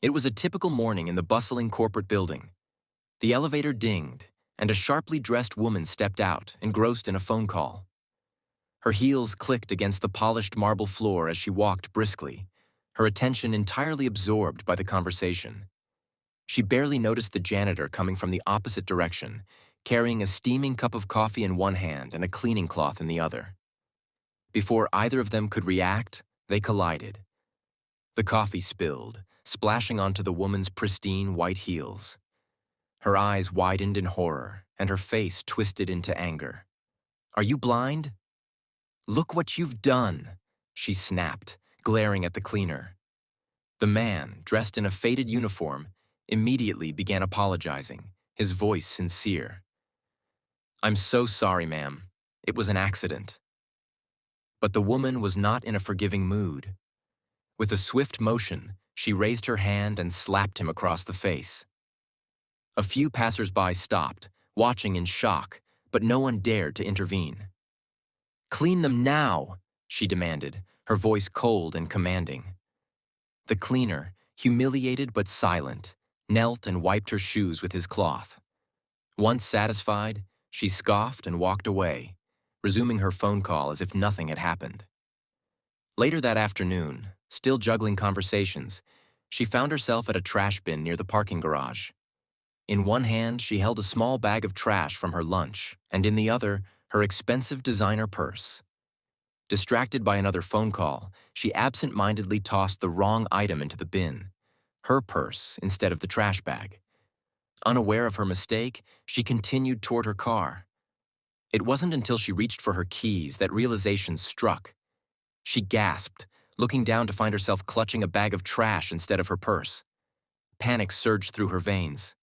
It was a typical morning in the bustling corporate building. The elevator dinged, and a sharply dressed woman stepped out, engrossed in a phone call. Her heels clicked against the polished marble floor as she walked briskly, her attention entirely absorbed by the conversation. She barely noticed the janitor coming from the opposite direction, carrying a steaming cup of coffee in one hand and a cleaning cloth in the other. Before either of them could react, they collided. The coffee spilled, splashing onto the woman's pristine white heels. Her eyes widened in horror, and her face twisted into anger. "Are you blind? Look what you've done," she snapped, glaring at the cleaner. The man, dressed in a faded uniform, immediately began apologizing, his voice sincere. "I'm so sorry, ma'am. It was an accident." But the woman was not in a forgiving mood. With a swift motion, she raised her hand and slapped him across the face. A few passers-by stopped, watching in shock, but no one dared to intervene. "Clean them now," she demanded, her voice cold and commanding. The cleaner, humiliated but silent, knelt and wiped her shoes with his cloth. Once satisfied, she scoffed and walked away, resuming her phone call as if nothing had happened. Later that afternoon, still juggling conversations, she found herself at a trash bin near the parking garage. In one hand, she held a small bag of trash from her lunch, and in the other, her expensive designer purse. Distracted by another phone call, she absent-mindedly tossed the wrong item into the bin, her purse instead of the trash bag. Unaware of her mistake, she continued toward her car. It wasn't until she reached for her keys that realization struck. She gasped, looking down to find herself clutching a bag of trash instead of her purse. Panic surged through her veins.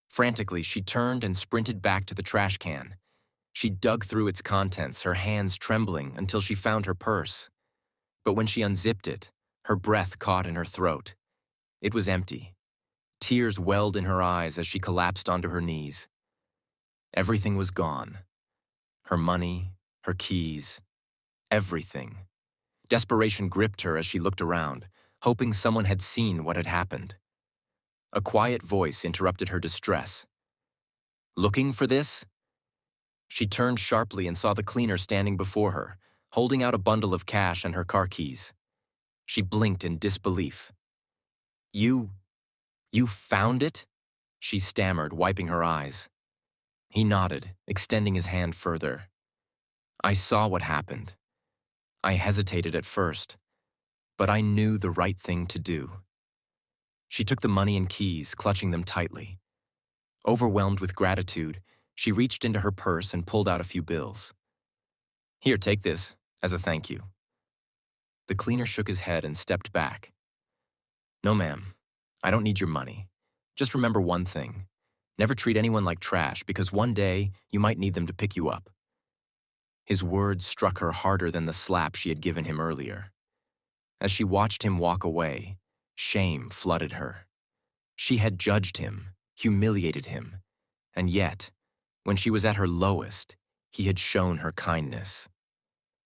Frantically, she turned and sprinted back to the trash can. She dug through its contents, her hands trembling, until she found her purse. But when she unzipped it, her breath caught in her throat. It was empty. Tears welled in her eyes as she collapsed onto her knees. Everything was gone. Her money, her keys, everything. Desperation gripped her as she looked around, hoping someone had seen what had happened. A quiet voice interrupted her distress. "Looking for this?" She turned sharply and saw the cleaner standing before her, holding out a bundle of cash and her car keys. She blinked in disbelief. You found it?" she stammered, wiping her eyes. He nodded, extending his hand further. "I saw what happened. I hesitated at first, but I knew the right thing to do." She took the money and keys, clutching them tightly. Overwhelmed with gratitude, she reached into her purse and pulled out a few bills. "Here, take this, as a thank you." The cleaner shook his head and stepped back. "No, ma'am, I don't need your money. Just remember one thing. Never treat anyone like trash, because one day you might need them to pick you up." His words struck her harder than the slap she had given him earlier. As she watched him walk away, shame flooded her. She had judged him, humiliated him, and yet, when she was at her lowest, he had shown her kindness.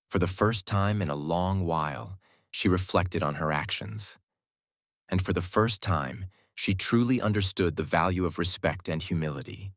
For the first time in a long while, she reflected on her actions. And for the first time, she truly understood the value of respect and humility.